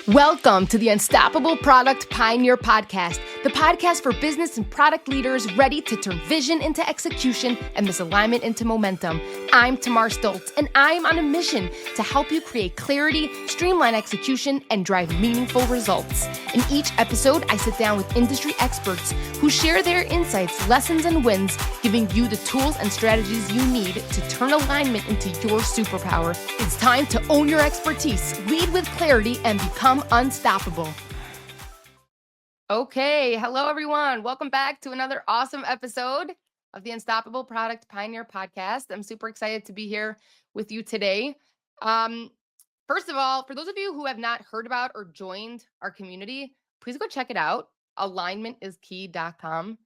Welcome to the Unstoppable Product Pioneer Podcast, the podcast for business and product leaders ready to turn vision into execution and misalignment into momentum. I'm Tamar Stoltz, and I'm on a mission to help you create clarity, streamline execution, and drive meaningful results. In each episode, I sit down with industry experts who share their insights, lessons, and wins, giving you the tools and strategies you need to turn alignment into your superpower. It's time to own your expertise, lead with clarity, and become unstoppable. Okay, hello everyone. Welcome back to another awesome episode of the Unstoppable Product Pioneer Podcast. I'm super excited to be here with you today. First of all, for those of you who have not heard about or joined our community, please go check it out. alignmentiskey.com.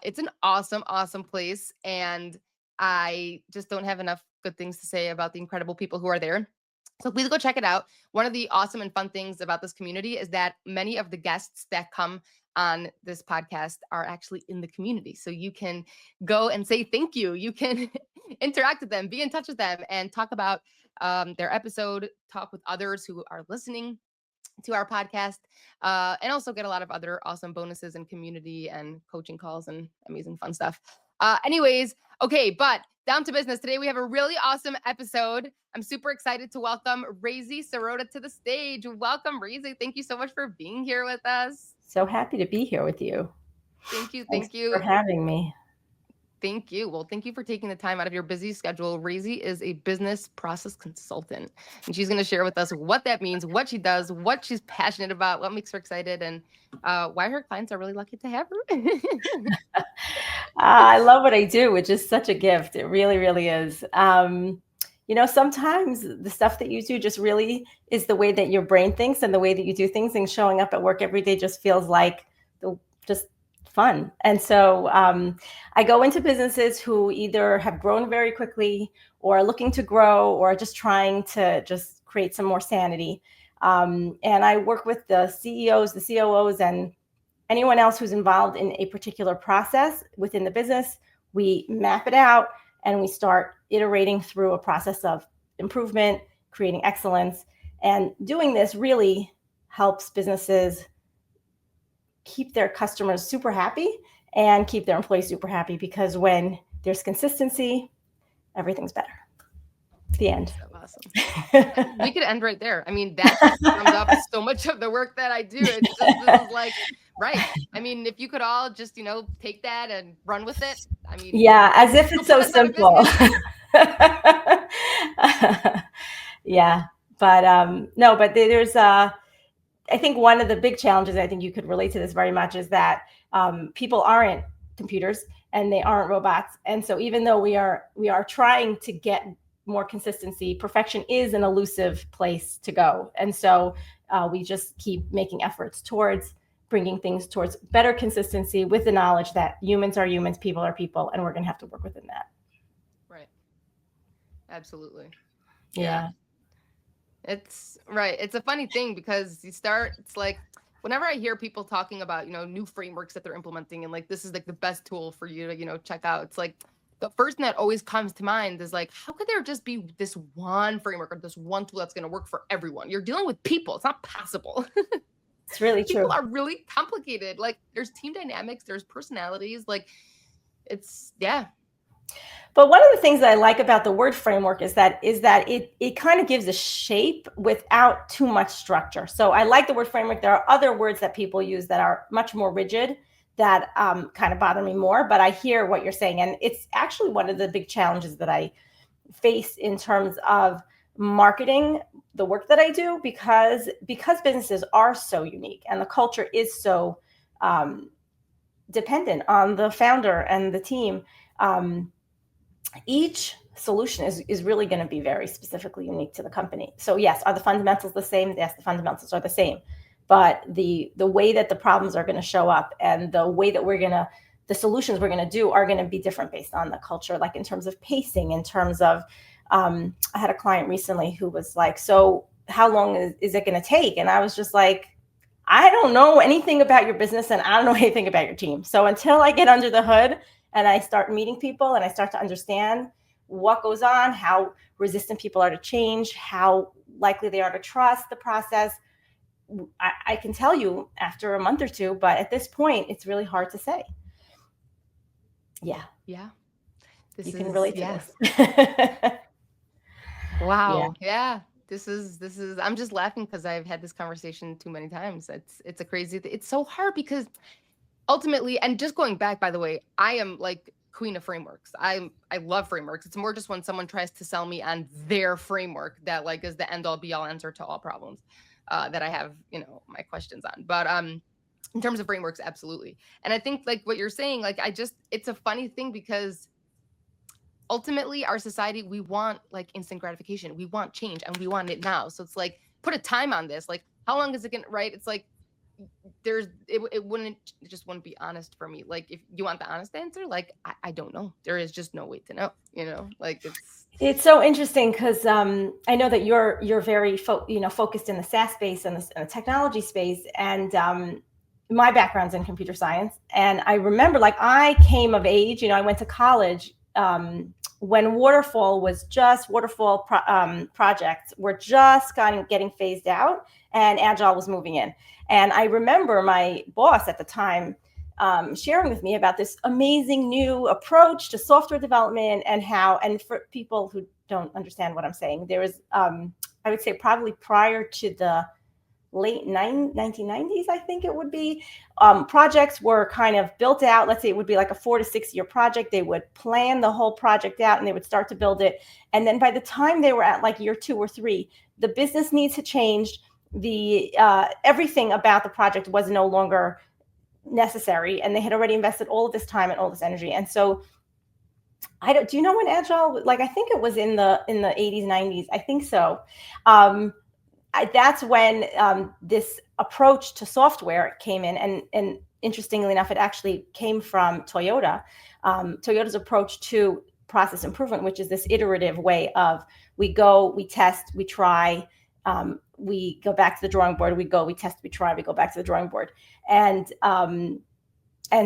It's an awesome place, and I just don't have enough good things to say about the incredible people who are there. So please go check it out. One of the awesome and fun things about this community is that many of the guests that come on this podcast are actually in the community. So you can go and say thank you. You can interact with them, be in touch with them, and talk about their episode, talk with others who are listening to our podcast, and also get a lot of other awesome bonuses and community and coaching calls and amazing fun stuff. Anyways, okay, but down to business. Today we have a really awesome episode. I'm super excited to welcome Raisy Sirote to the stage. Welcome, Raisy. Thank you so much for being here with us. So happy to be here with you. Thank you. Thanks for having me. Thank you. Well, thank you for taking the time out of your busy schedule. Raisy is a business process consultant, and she's going to share with us what that means, what she does, what she's passionate about, what makes her excited, and why her clients are really lucky to have her. I love what I do, which is such a gift. It really, really is. Sometimes the stuff that you do just really is the way that your brain thinks and the way that you do things, and showing up at work every day just feels like just fun. And so I go into businesses who either have grown very quickly or are looking to grow or are just trying to just create some more sanity. And I work with the CEOs, the COOs, and anyone else who's involved in a particular process within the business. We map it out and we start iterating through a process of improvement, creating excellence. And doing this really helps businesses keep their customers super happy and keep their employees super happy, because when there's consistency, everything's better. The end. So awesome. We could end right there. I mean, that sums up so much of the work that I do. It's just, this is like, right. I mean, if you could all just, take that and run with it. I mean, yeah, as if it's so simple. Yeah, but there's I think one of the big challenges, I think you could relate to this very much, is that people aren't computers and they aren't robots. And so even though we are trying to get more consistency, perfection is an elusive place to go. And so we just keep making efforts towards bringing things towards better consistency, with the knowledge that humans are humans, people are people, and we're going to have to work within that. Right. Absolutely. Yeah. It's right. It's a funny thing because it's like, whenever I hear people talking about, new frameworks that they're implementing and like, this is like the best tool for you to, check out. It's like, the first thing that always comes to mind is like, how could there just be this one framework or this one tool that's going to work for everyone? You're dealing with people. It's not possible. It's really true. People are really complicated. Like, there's team dynamics, there's personalities. Like, yeah. But one of the things that I like about the word framework is that it kind of gives a shape without too much structure. So I like the word framework. There are other words that people use that are much more rigid that kind of bother me more, but I hear what you're saying. And it's actually one of the big challenges that I face in terms of marketing the work that I do, because businesses are so unique and the culture is so dependent on the founder and the team. Each solution is really going to be very specifically unique to the company. So yes, are the fundamentals the same? Yes, the fundamentals are the same. But the way that the problems are going to show up and the way that the solutions we're going to do are going to be different based on the culture, like in terms of pacing, in terms of, I had a client recently who was like, so how long is it going to take? And I was just like, I don't know anything about your business and I don't know anything about your team. So until I get under the hood and I start meeting people and I start to understand what goes on, how resistant people are to change, how likely they are to trust the process, I can tell you after a month or two, but at this point, it's really hard to say. Yeah, Yeah. you This can is, relate to yeah. this. Yeah. Wow. Yeah. This is I'm just laughing because I've had this conversation too many times. It's a crazy it's so hard because ultimately, and just going back, by the way, I am like queen of frameworks. I love frameworks. It's more just when someone tries to sell me on their framework that like is the end all be all answer to all problems that I have, my questions on. But in terms of frameworks, absolutely. And I think like what you're saying, like it's a funny thing because ultimately our society, we want like instant gratification, we want change, and we want it now. So it's like put a time on this. Like how long is it gonna, right? It's like it just wouldn't be honest for me. Like if you want the honest answer, like I don't know, there is just no way to know, like It's so interesting because I know that you're very focused in the SaaS space and the technology space, and my background's in computer science. And I remember, like, I came of age. I went to college when waterfall projects were just kind of getting phased out, and agile was moving in. And I remember my boss at the time sharing with me about this amazing new approach to software development, and for people who don't understand what I'm saying, there was, I would say, probably prior to the late 1990s, I think it would be, projects were kind of built out. Let's say it would be like a 4 to 6 year project. They would plan the whole project out and they would start to build it. And then by the time they were at like year 2 or 3, the business needs had changed. The everything about the project was no longer necessary, and they had already invested all of this time and all this energy. And so do you know when agile, like, I think it was in the 80s, 90s, I think so. That's when this approach to software came in, and interestingly enough, it actually came from Toyota. Toyota's approach to process improvement, which is this iterative way of we test, we try, we go back to the drawing board, we test, we try, we go back to the drawing board. And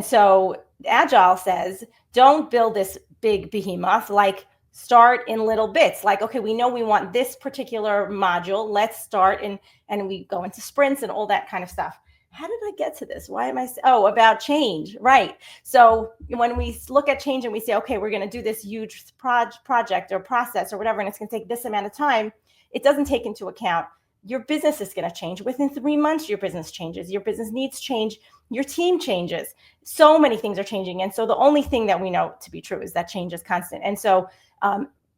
so agile says, don't build this big behemoth, like start in little bits. Like, okay, we know we want this particular module, let's start, and we go into sprints and all that kind of stuff. How did I get to this? Why am I? About change, right? So when we look at change and we say, okay, we're going to do this huge project or process or whatever, and it's going to take this amount of time, it doesn't take into account your business is going to change. Within 3 months, your business changes. Your business needs change. Your team changes. So many things are changing. And so the only thing that we know to be true is that change is constant. And so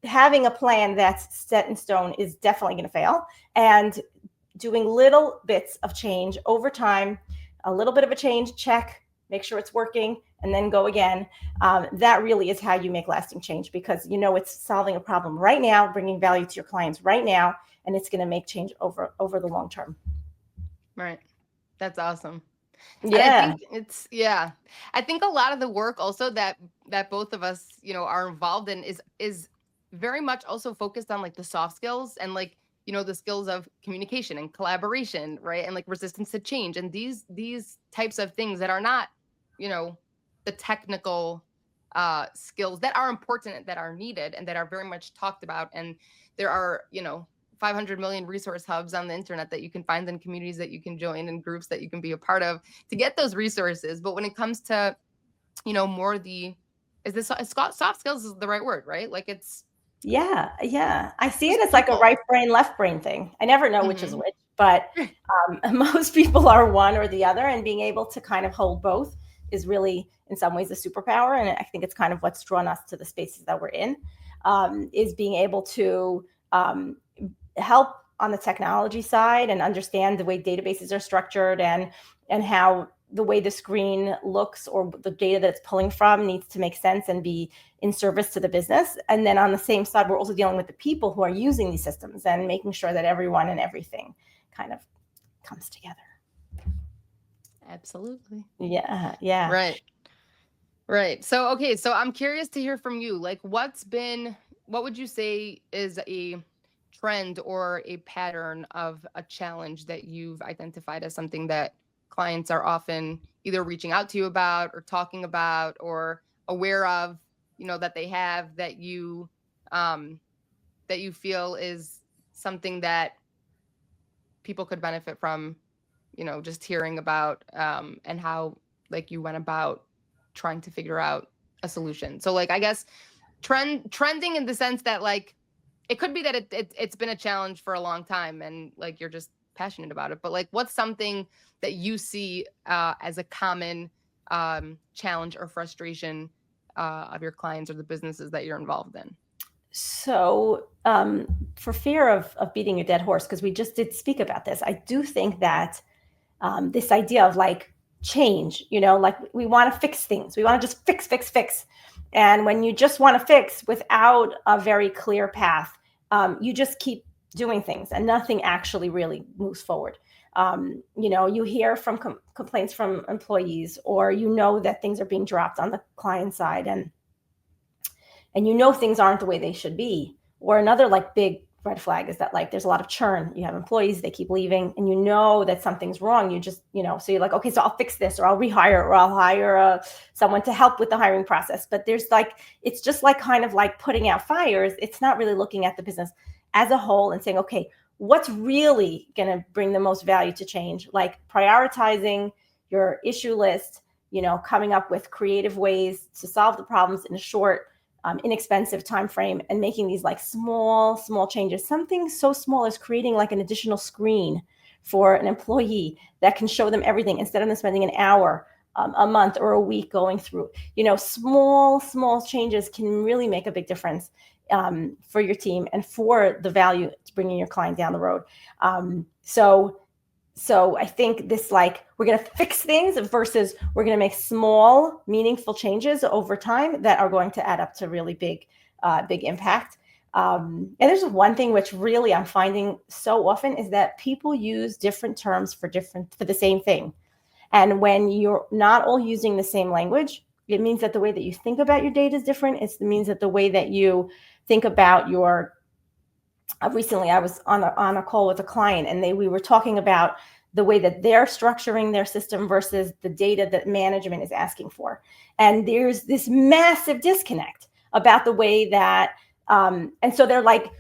having a plan that's set in stone is definitely going to fail. And doing little bits of change over time, a little bit of a change, check, make sure it's working, and then go again. That really is how you make lasting change, because it's solving a problem right now, bringing value to your clients right now, and it's going to make change over the long term. Right. That's awesome. Yeah. And I think a lot of the work also that both of us, are involved in is very much also focused on like the soft skills and like, the skills of communication and collaboration, right? And like resistance to change, and these types of things that are not, the technical skills that are important, that are needed, and that are very much talked about. And there are, 500 million resource hubs on the internet that you can find, in communities that you can join, and groups that you can be a part of to get those resources. But when it comes to, more soft skills is the right word, right? Like it's. Yeah. I see it as like a right brain, left brain thing. I never know which is which, but most people are one or the other, and being able to kind of hold both is really, in some ways, a superpower. And I think it's kind of what's drawn us to the spaces that we're in, is being able to help on the technology side and understand the way databases are structured, and how the way the screen looks or the data that it's pulling from needs to make sense and be in service to the business. And then on the same side, we're also dealing with the people who are using these systems and making sure that everyone and everything kind of comes together. Absolutely. Yeah. Right. So, okay. So I'm curious to hear from you. Like, what would you say is a trend or a pattern of a challenge that you've identified as something that clients are often either reaching out to you about, or talking about, or aware of, that they have, that you feel is something that people could benefit from just hearing about and how like you went about trying to figure out a solution. So like I guess trending in the sense that like it could be that it's been a challenge for a long time and like you're just passionate about it. But like what's something that you see as a common challenge or frustration of your clients or the businesses that you're involved in? So, for fear of beating a dead horse, because we just did speak about this, I do think that this idea of like change, like we want to fix things. We want to just fix, fix, fix. And when you just want to fix without a very clear path, you just keep doing things and nothing actually really moves forward. You hear from complaints from employees, or that things are being dropped on the client side, and things aren't the way they should be. Or another like big red flag is that like there's a lot of churn. You have employees, they keep leaving, and that something's wrong. You just, so you're like, okay, so I'll fix this, or I'll rehire, or I'll hire someone to help with the hiring process. But it's just like kind of like putting out fires. It's not really looking at the business as a whole and saying, okay, what's really going to bring the most value to change? Like prioritizing your issue list, coming up with creative ways to solve the problems in a short, inexpensive time frame, and making these like small changes. Something so small as creating like an additional screen for an employee that can show them everything instead of them spending an hour, a month, or a week going through. Small changes can really make a big difference for your team and for the value to bringing your client down the road. So I think this like we're going to fix things versus we're going to make small, meaningful changes over time that are going to add up to really big impact. And there's one thing which really I'm finding so often is that people use different terms for the same thing. And when you're not all using the same language, it means that the way that you think about your data is different. It means that the way that you think about your recently I was on a call with a client, and we were talking about the way that they're structuring their system versus the data that management is asking for. And there's this massive disconnect about the way that, and so they're like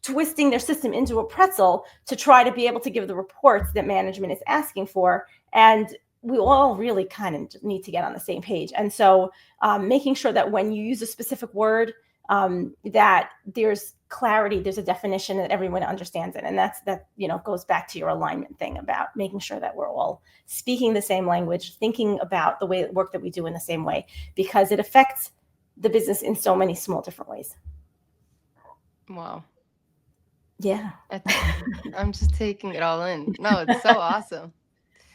twisting their system into a pretzel to try to be able to give the reports that management is asking for. And we all really kind of need to get on the same page. And so making sure that when you use a specific word, that there's clarity, there's a definition that everyone understands it. And that goes back to your alignment thing about making sure that we're all speaking the same language, thinking about the work that we do in the same way, because it affects the business in so many small different ways. Wow. Yeah. I'm just taking it all in. No, it's so awesome.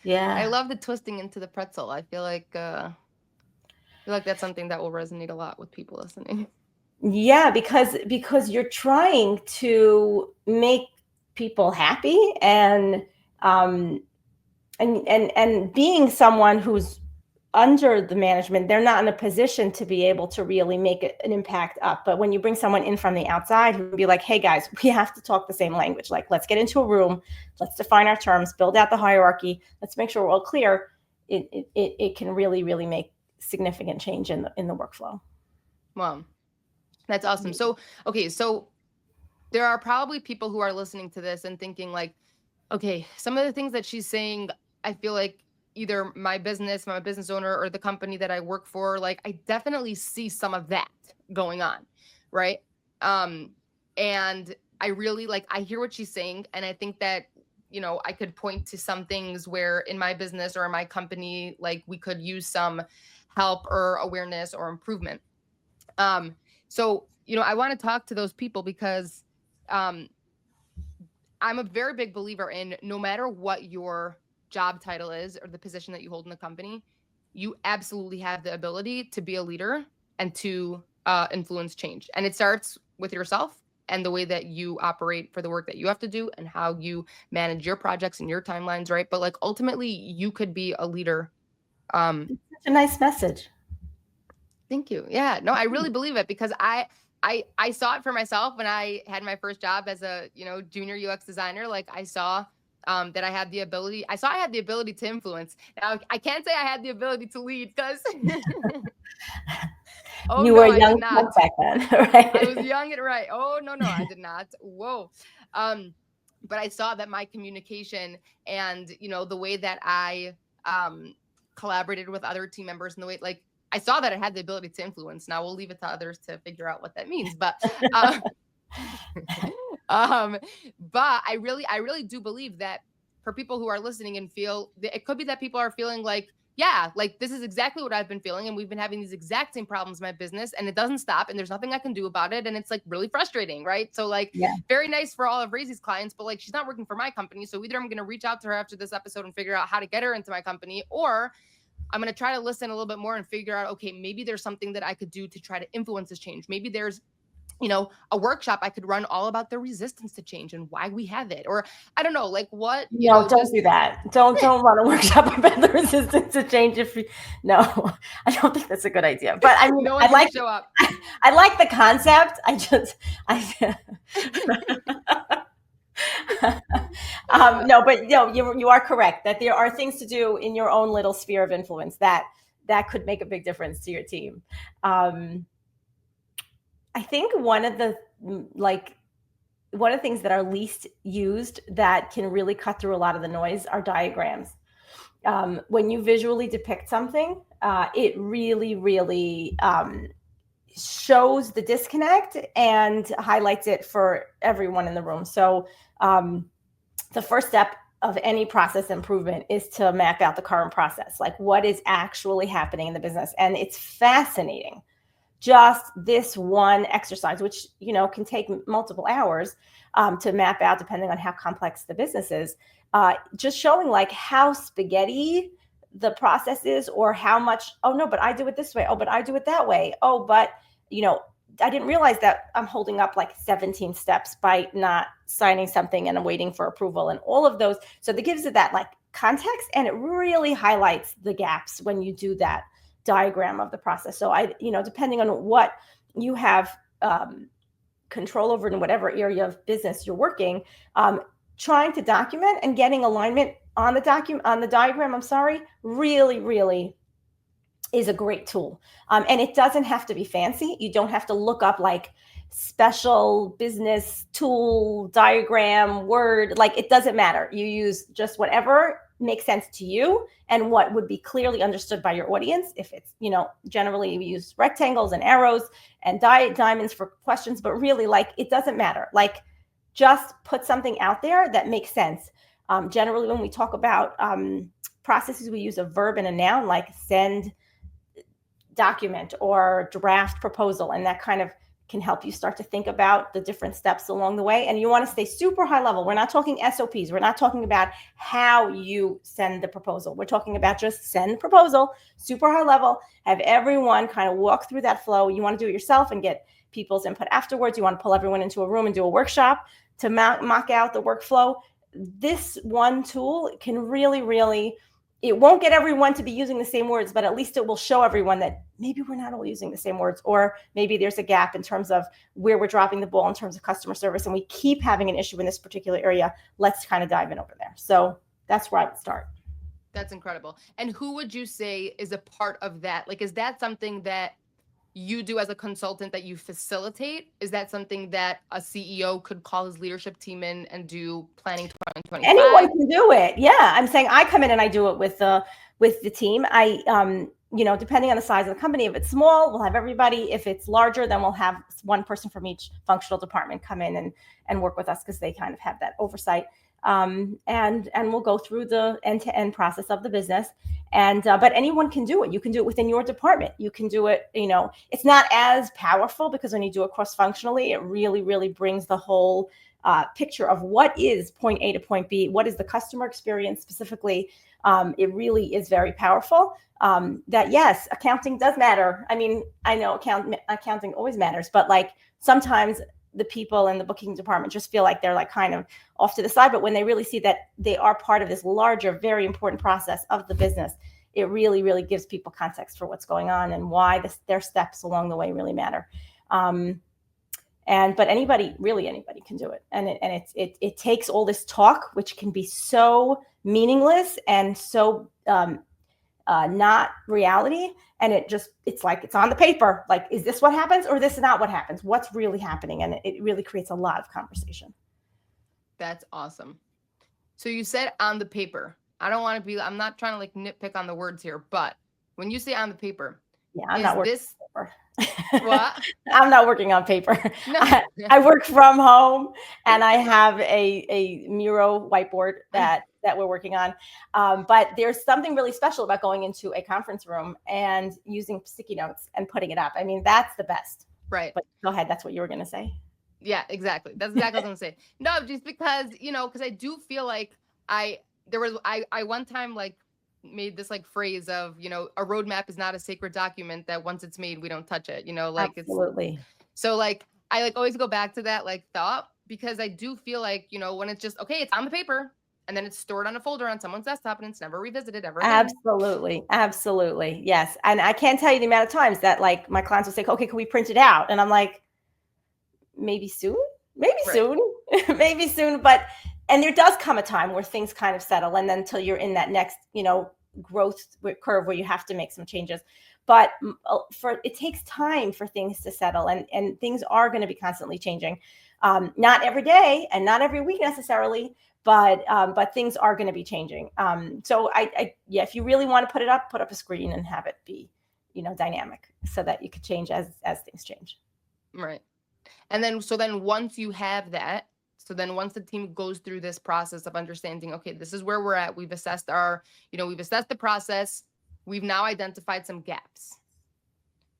Yeah. I love the twisting into the pretzel. I feel like that's something that will resonate a lot with people listening. Yeah, because you're trying to make people happy, and being someone who's under the management, they're not in a position to be able to really make an impact up. But when you bring someone in from the outside who would be like, hey guys, we have to talk the same language. Like, let's get into a room, let's define our terms, build out the hierarchy, let's make sure we're all clear. It can really, really make significant change in the workflow. Wow. That's awesome. So, okay, so there are probably people who are listening to this and thinking like, okay, some of the things that she's saying, I feel like either my business owner, or the company that I work for, like I definitely see some of that going on, right? And I really I hear what she's saying, and I think that I could point to some things where in my business or in my company, like we could use some help or awareness or improvement. So, I want to talk to those people because I'm a very big believer in no matter what your job title is or the position that you hold in the company, you absolutely have the ability to be a leader and to influence change. And it starts with yourself and the way that you operate for the work that you have to do and how you manage your projects and your timelines, right? But like ultimately, you could be a leader. Such a nice message. Thank you. Yeah, no, I really believe it because I saw it for myself when I had my first job as a, junior UX designer. Like I saw that I had the ability. I had the ability to influence. Now I can't say I had the ability to lead because you were young back then, right? I was young and right. Oh no, I did not. Whoa. but I saw that my communication and, the way that I collaborated with other team members and the way, like, I saw that it had the ability to influence. Now we'll leave it to others to figure out what that means. But um, um, but I really do believe that for people who are listening and feel, it could be that people are feeling like, yeah, like this is exactly what I've been feeling. And we've been having these exact same problems in my business and it doesn't stop and there's nothing I can do about it. And it's like really frustrating, right? So like, Yeah. very nice for all of Raisy's clients, but like, she's not working for my company. So either I'm going to reach out to her after this episode and figure out how to get her into my company, or I'm going to try to listen a little bit more and figure out, okay, maybe there's something that I could do to try to influence this change. Maybe there's, a workshop I could run all about the resistance to change and why we have it. Or I don't know, like what, No, don't do that. Don't run a workshop about the resistance to change. No, I don't think that's a good idea. But I mean, no one can show up. I like the concept. No, but you are correct that there are things to do in your own little sphere of influence that could make a big difference to your team. I think one of the things that are least used that can really cut through a lot of the noise are diagrams. When you visually depict something, it really, really shows the disconnect and highlights it for everyone in the room. So the first step of any process improvement is to map out the current process, like what is actually happening in the business. And it's fascinating. Just this one exercise, which, can take multiple hours to map out depending on how complex the business is, just showing like how spaghetti the process is, or how much, oh no, but I do it this way. Oh, but I do it that way. Oh, but, I didn't realize that I'm holding up like 17 steps by not signing something and I'm waiting for approval and all of those. So that gives it that like context, and it really highlights the gaps when you do that diagram of the process. So depending on what you have control over in whatever area of business you're working, trying to document and getting alignment on the diagram, really, really is a great tool. And it doesn't have to be fancy. You don't have to look up like special business tool diagram word, like it doesn't matter. You use just whatever makes sense to you and what would be clearly understood by your audience. If it's, generally we use rectangles and arrows and diamonds for questions, but really like it doesn't matter. Like just put something out there that makes sense. Generally when we talk about processes, we use a verb and a noun, like send, document, or draft proposal, and that kind of can help you start to think about the different steps along the way. And you want to stay super high level. We're not talking SOPs. We're not talking about how you send the proposal. We're talking about just send the proposal, super high level, have everyone kind of walk through that flow. You want to do it yourself and get people's input afterwards. You want to pull everyone into a room and do a workshop to mock out the workflow. This one tool can really, really, it won't get everyone to be using the same words, but at least it will show everyone that maybe we're not all using the same words, or maybe there's a gap in terms of where we're dropping the ball in terms of customer service, and we keep having an issue in this particular area. Let's kind of dive in over there. So that's where I would start. That's incredible. And who would you say is a part of that? Like, is that something that you do as a consultant that you facilitate? Is that something that a CEO could call his leadership team in and do planning 2025? Anyone can do it. Yeah. I'm saying I come in and I do it with the team. Depending on the size of the company, if it's small, we'll have everybody. If it's larger, then we'll have one person from each functional department come in and work with us, because they kind of have that oversight. And we'll go through the end-to-end process of the business. And but anyone can do it. You can do it within your department. You can do it. It's not as powerful, because when you do it cross-functionally, it really, really brings the whole picture of what is point A to point B. What is the customer experience specifically? It really is very powerful. That yes, accounting does matter. I mean, I know accounting always matters, but like sometimes the people in the booking department just feel like they're like kind of off to the side. But when they really see that they are part of this larger, very important process of the business, it really, really gives people context for what's going on and why their steps along the way really matter. But anybody can do it. And it takes all this talk, which can be so meaningless and so not reality. And it's like, it's on the paper. Like, is this what happens, or this is not what happens? What's really happening? And it really creates a lot of conversation. That's awesome. So you said on the paper. I'm not trying to like nitpick on the words here, but when you say on the paper, Yeah, I'm is not working this on paper. what? I'm not working on paper. No. I work from home, and I have a Miro whiteboard that we're working on. But there's something really special about going into a conference room and using sticky notes and putting it up. I mean, that's the best. Right. But go ahead. That's what you were going to say. Yeah, exactly. That's exactly what I was gonna say. No, just because, because I do feel like I one time like made this like phrase of, a roadmap is not a sacred document that once it's made, we don't touch it, like it's Absolutely. so like I like always go back to that like thought because I do feel like, when it's just okay, it's on the paper and then it's stored on a folder on someone's desktop and it's never revisited ever again. Absolutely. Absolutely. Yes. And I can't tell you the amount of times that like my clients will say, okay, can we print it out? And I'm like, maybe soon, maybe Right. soon, maybe soon. But, and there does come a time where things kind of settle. And then until you're in that next, growth curve where you have to make some changes. But it takes time for things to settle, and things are going to be constantly changing. Not every day and not every week necessarily, but things are going to be changing. So yeah, if you really want to put up a screen and have it be, dynamic so that you could change as things change. Right. And then, once you have that, once the team goes through this process of understanding, okay, this is where we're at. We've assessed we've assessed the process. We've now identified some gaps.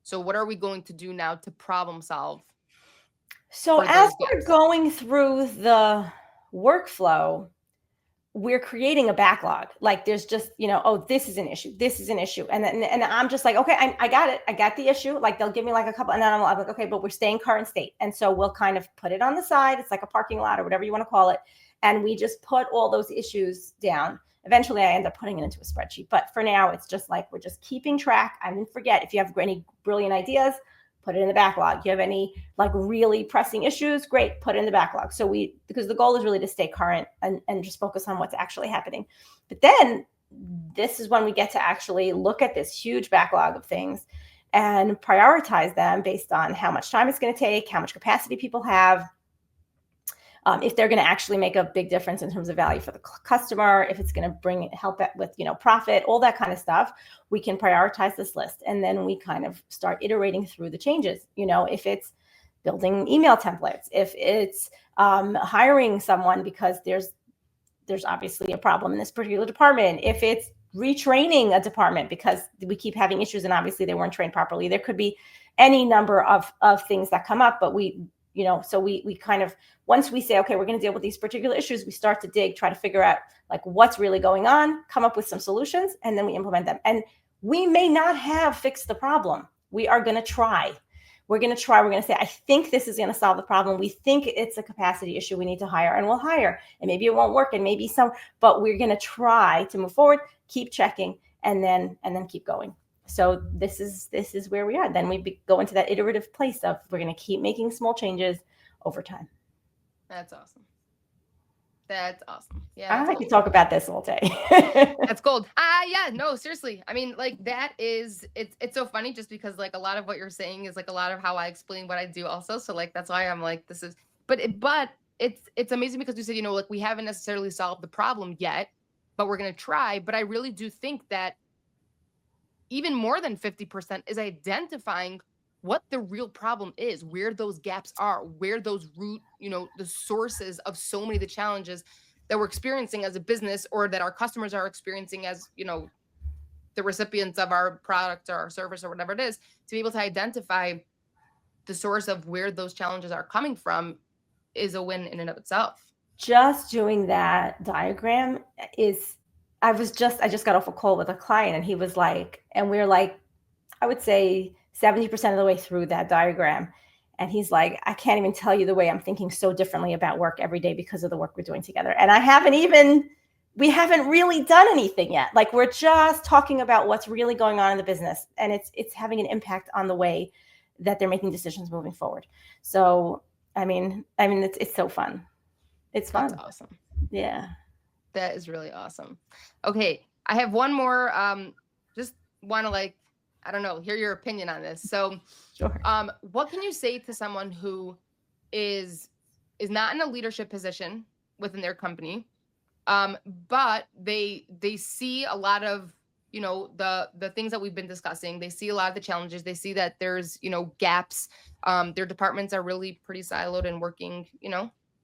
So what are we going to do now to problem solve? So as we're going through the workflow, we're creating a backlog. Like there's just, oh, this is an issue. This is an issue. And I'm just like, okay, I got it. I got the issue. Like they'll give me like a couple, and then I'm like, okay, but we're staying current state. And so we'll kind of put it on the side. It's like a parking lot or whatever you want to call it. And we just put all those issues down. Eventually I end up putting it into a spreadsheet. But for now, it's just like, we're just keeping track. I didn't forget. If you have any brilliant ideas, put it in the backlog. You have any like really pressing issues, great, put it in the backlog. So because the goal is really to stay current and just focus on what's actually happening. But then this is when we get to actually look at this huge backlog of things and prioritize them based on how much time it's going to take, how much capacity people have, if they're going to actually make a big difference in terms of value for the customer, if it's going to help it with, profit, all that kind of stuff, we can prioritize this list. And then we kind of start iterating through the changes. If it's building email templates, if it's hiring someone because there's obviously a problem in this particular department, if it's retraining a department because we keep having issues and obviously they weren't trained properly. There could be any number of things that come up, but so we kind of, once we say, okay, we're going to deal with these particular issues, we start to dig, try to figure out like what's really going on, come up with some solutions, and then we implement them. And we may not have fixed the problem. We are going to try. We're going to try. We're going to say, I think this is going to solve the problem. We think it's a capacity issue. We need to hire, and we'll hire. And maybe it won't work, and maybe but we're going to try to move forward, keep checking, and then keep going. So this is where we are. Then we go into that iterative place of we're going to keep making small changes over time. That's awesome. That's awesome. Yeah. I could talk about this all day. That's gold. Yeah, no, seriously. I mean, like it's so funny just because like a lot of what you're saying is like a lot of how I explain what I do also. So like, that's why I'm like, but it's amazing because you said, like we haven't necessarily solved the problem yet, but we're going to try. But I really do think that even more than 50% is identifying what the real problem is, where those gaps are, where those the sources of so many of the challenges that we're experiencing as a business or that our customers are experiencing as, the recipients of our product or our service or whatever it is, to be able to identify the source of where those challenges are coming from is a win in and of itself. Just doing that diagram I just got off a call with a client and he was like, and we're like, I would say 70% of the way through that diagram. And he's like, I can't even tell you the way I'm thinking so differently about work every day because of the work we're doing together. And we haven't really done anything yet. Like we're just talking about what's really going on in the business. And it's having an impact on the way that they're making decisions moving forward. So, I mean, it's so fun. It's fun. That's awesome. Yeah. That is really awesome. Okay. I have one more, just want to I don't know, hear your opinion on this. So, sure. What can you say to someone who is not in a leadership position within their company. But they see a lot of, the things that we've been discussing. They see a lot of the challenges. They see that there's, gaps. Their departments are really pretty siloed and working,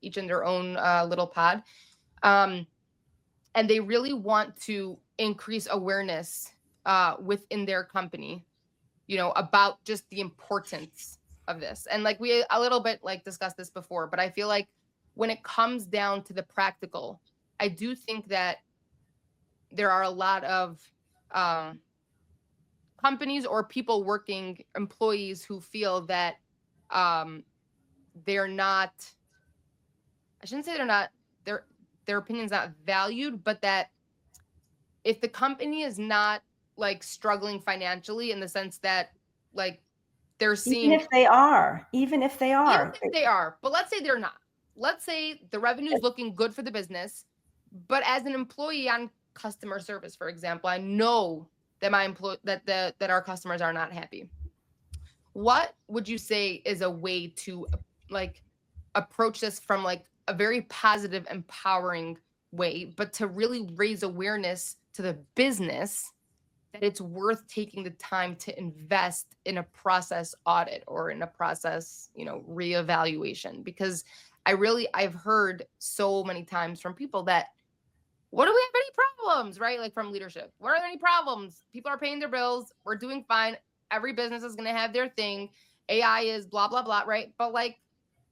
each in their own little pod. And they really want to increase awareness within their company, about just the importance of this. And like we a little bit like discussed this before, but I feel like when it comes down to the practical, I do think that there are a lot of companies or people working, employees who feel that they're not, I shouldn't say they're not, their opinion's not valued, but that if the company is not like struggling financially, in the sense that like they're seeing, even if they are, but let's say they're not. Let's say the revenue is looking good for the business, but as an employee on customer service, for example, I know that that our customers are not happy. What would you say is a way to like approach this from like a very positive, empowering way, but to really raise awareness to the business that it's worth taking the time to invest in a process audit or in a process, reevaluation? Because I've heard so many times from people that, what do we have any problems, right? Like from leadership, what are there any problems? People are paying their bills. We're doing fine. Every business is going to have their thing. AI is blah, blah, blah, right? But like,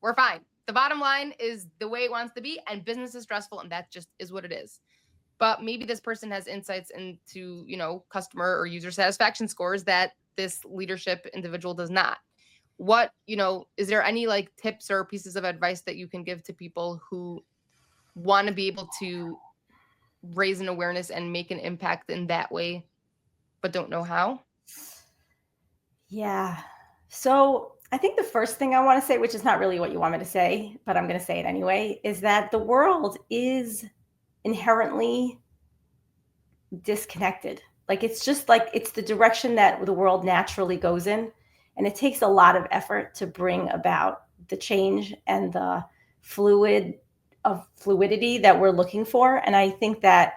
we're fine. The bottom line is the way it wants to be, and business is stressful, and that just is what it is. But maybe this person has insights into, customer or user satisfaction scores that this leadership individual does not. What, is there any like tips or pieces of advice that you can give to people who want to be able to raise an awareness and make an impact in that way, but don't know how? Yeah. So I think the first thing I want to say, which is not really what you want me to say, but I'm going to say it anyway, is that the world is inherently disconnected. Like it's just like it's the direction that the world naturally goes in. And it takes a lot of effort to bring about the change and the fluidity that we're looking for. And I think that,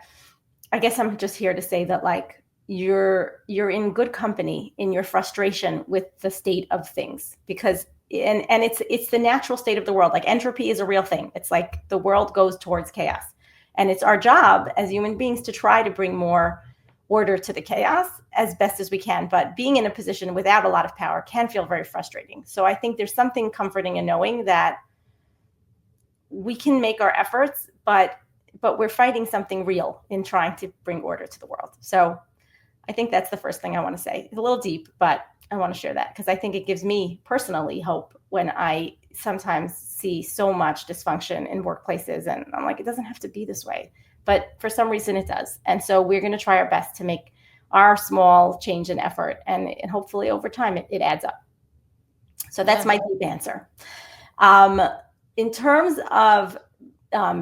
I guess I'm just here to say that like you're in good company in your frustration with the state of things, because and it's the natural state of the world. Like entropy is a real thing. It's like the world goes towards chaos. And it's our job as human beings to try to bring more order to the chaos as best as we can. But being in a position without a lot of power can feel very frustrating. So I think there's something comforting in knowing that we can make our efforts, but we're fighting something real in trying to bring order to the world. So I think that's the first thing I want to say. It's a little deep, but I want to share that because I think it gives me personally hope when I sometimes see so much dysfunction in workplaces. And I'm like, it doesn't have to be this way. But for some reason it does. And so we're going to try our best to make our small change and effort. And hopefully over time it adds up. So that's my deep answer. In terms of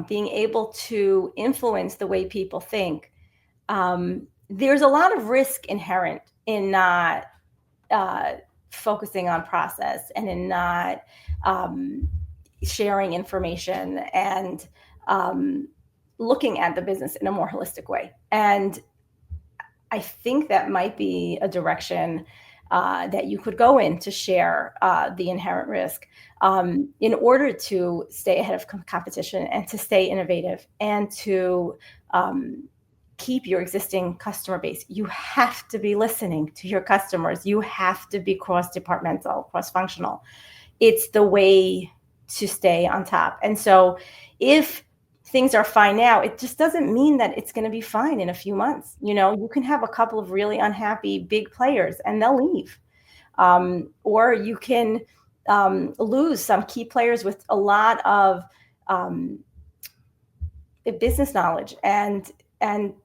being able to influence the way people think, there's a lot of risk inherent in not focusing on process and in not sharing information and looking at the business in a more holistic way. And I think that might be a direction that you could go in to share the inherent risk in order to stay ahead of competition and to stay innovative and to keep your existing customer base. You have to be listening to your customers. You have to be cross-departmental, cross-functional. It's the way to stay on top. And so if things are fine now, it just doesn't mean that it's going to be fine in a few months. You can have a couple of really unhappy big players and they'll leave. Or you can lose some key players with a lot of business knowledge and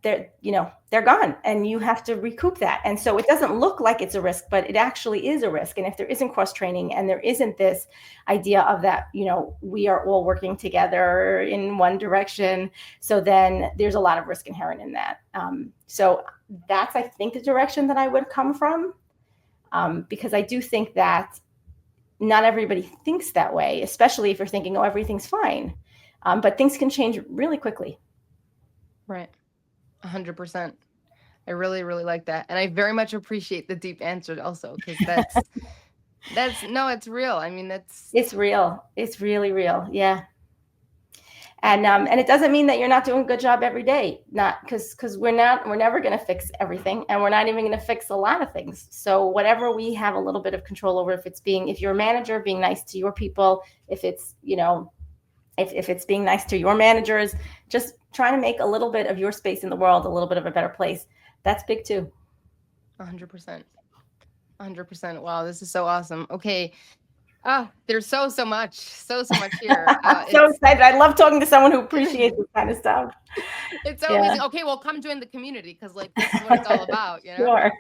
they're gone and you have to recoup that. And so it doesn't look like it's a risk, but it actually is a risk. And if there isn't cross training and there isn't this idea of that, we are all working together in one direction. So then there's a lot of risk inherent in that. So that's, I think, the direction that I would come from, because I do think that not everybody thinks that way, especially if you're thinking, oh, everything's fine. But things can change really quickly. Right. 100%. I really, really like that. And I very much appreciate the deep answer also, because no, it's real. I mean, It's real. It's really real. Yeah. And it doesn't mean that you're not doing a good job every day. Not because we're never going to fix everything, and we're not even going to fix a lot of things. So whatever we have a little bit of control over, if you're a manager, being nice to your people, if it's, if it's being nice to your managers, just trying to make a little bit of your space in the world a little bit of a better place. That's big too. 100%. 100%. Wow, this is so awesome. Okay. There's so much here. So excited. I love talking to someone who appreciates this kind of stuff. It's so amazing. Okay, well, come join the community, because like this is what it's all about, Sure.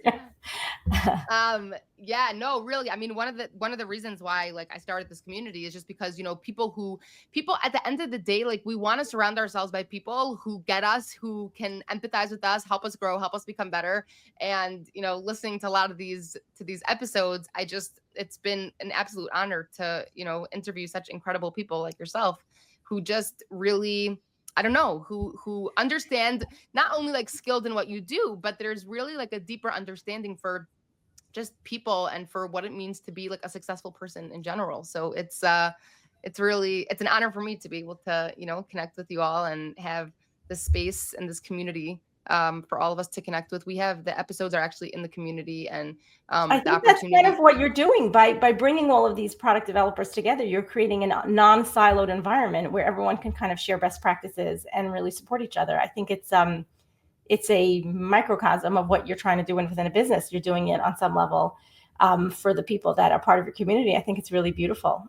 Yeah, no, really. I mean, one of the reasons why like I started this community is just because, people at the end of the day, like we want to surround ourselves by people who get us, who can empathize with us, help us grow, help us become better. And, listening to a lot of these episodes, it's been an absolute honor to, interview such incredible people like yourself, who just really, I don't know, who understand, not only like skilled in what you do, but there's really like a deeper understanding for just people and for what it means to be like a successful person in general. So it's an honor for me to be able to, connect with you all and have this space and this community for all of us to connect with. We have the episodes are actually in the community, and I think that's kind of what you're doing by bringing all of these product developers together. You're creating a non-siloed environment where everyone can kind of share best practices and really support each other. I think it's a microcosm of what you're trying to do within a business. You're doing it on some level for the people that are part of your community. I think it's really beautiful.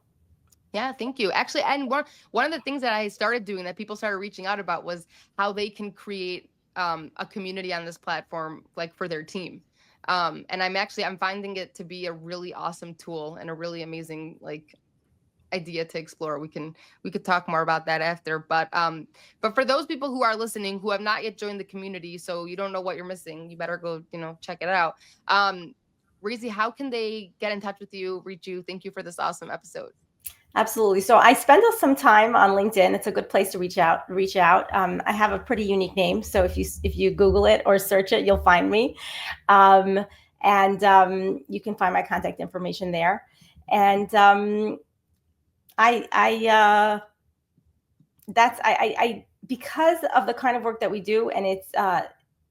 Yeah, thank you. Actually, and one of the things that I started doing that people started reaching out about was how they can create a community on this platform, like for their team. And I'm finding it to be a really awesome tool and a really amazing like idea to explore. We could talk more about that after, but for those people who are listening who have not yet joined the community, so you don't know what you're missing, you better go check it out. Raisy, how can they get in touch with you, reach you? Thank you for this awesome episode. Absolutely. So I spend some time on LinkedIn. It's a good place to reach out. I have a pretty unique name, so if you Google it or search it, you'll find me, and you can find my contact information there. And I because of the kind of work that we do, and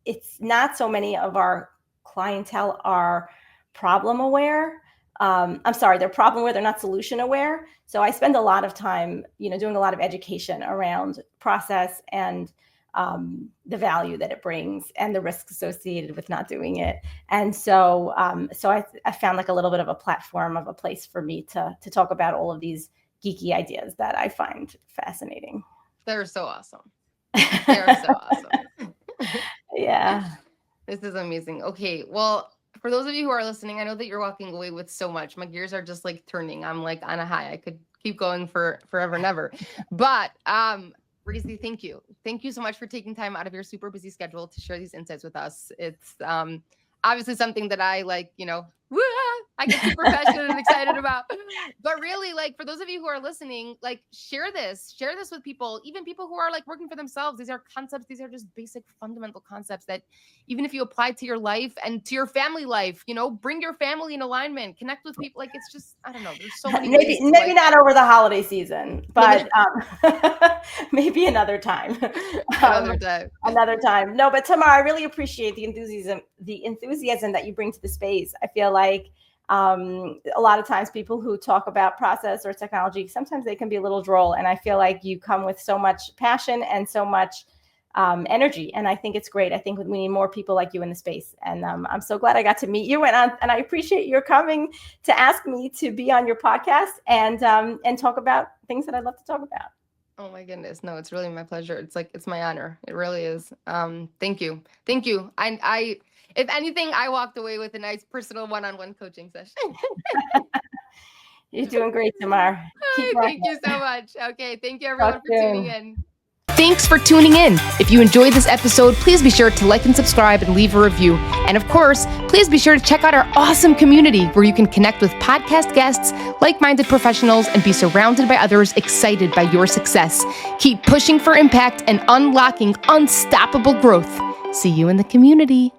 it's not so many of our clientele are problem aware. They're problem aware, they're not solution aware. So I spend a lot of time, doing a lot of education around process and the value that it brings and the risks associated with not doing it. And so I found like a little bit of a platform, of a place for me to talk about all of these geeky ideas that I find fascinating. They're so awesome. They're so awesome. Yeah. This is amazing. Okay, well, for those of you who are listening, I know that you're walking away with so much. My gears are just like turning. I'm like on a high. I could keep going for forever and ever. But Raisy, thank you. Thank you so much for taking time out of your super busy schedule to share these insights with us. It's obviously something that I like, I get super passionate and excited about. But really, like, for those of you who are listening, like, share this with people, even people who are like working for themselves. These are concepts. These are just basic fundamental concepts that even if you apply to your life and to your family life, bring your family in alignment, connect with people. Like, it's just, I don't know. There's so many ways to, maybe not over the holiday season, but maybe another time. Another time. No, but Tamar, I really appreciate the enthusiasm that you bring to the space. I feel like a lot of times people who talk about process or technology, sometimes they can be a little droll. And I feel like you come with so much passion and so much energy. And I think it's great. I think we need more people like you in the space. And I'm so glad I got to meet you. And I appreciate your coming to ask me to be on your podcast and talk about things that I'd love to talk about. Oh my goodness. No, it's really my pleasure. It's my honor. It really is. Thank you. Thank you. I if anything, I walked away with a nice personal one-on-one coaching session. You're doing great, Tamar. Thank you so much. Okay. Thank you everyone for tuning in. Thanks for tuning in. If you enjoyed this episode, please be sure to like and subscribe and leave a review. And of course, please be sure to check out our awesome community where you can connect with podcast guests, like-minded professionals, and be surrounded by others excited by your success. Keep pushing for impact and unlocking unstoppable growth. See you in the community.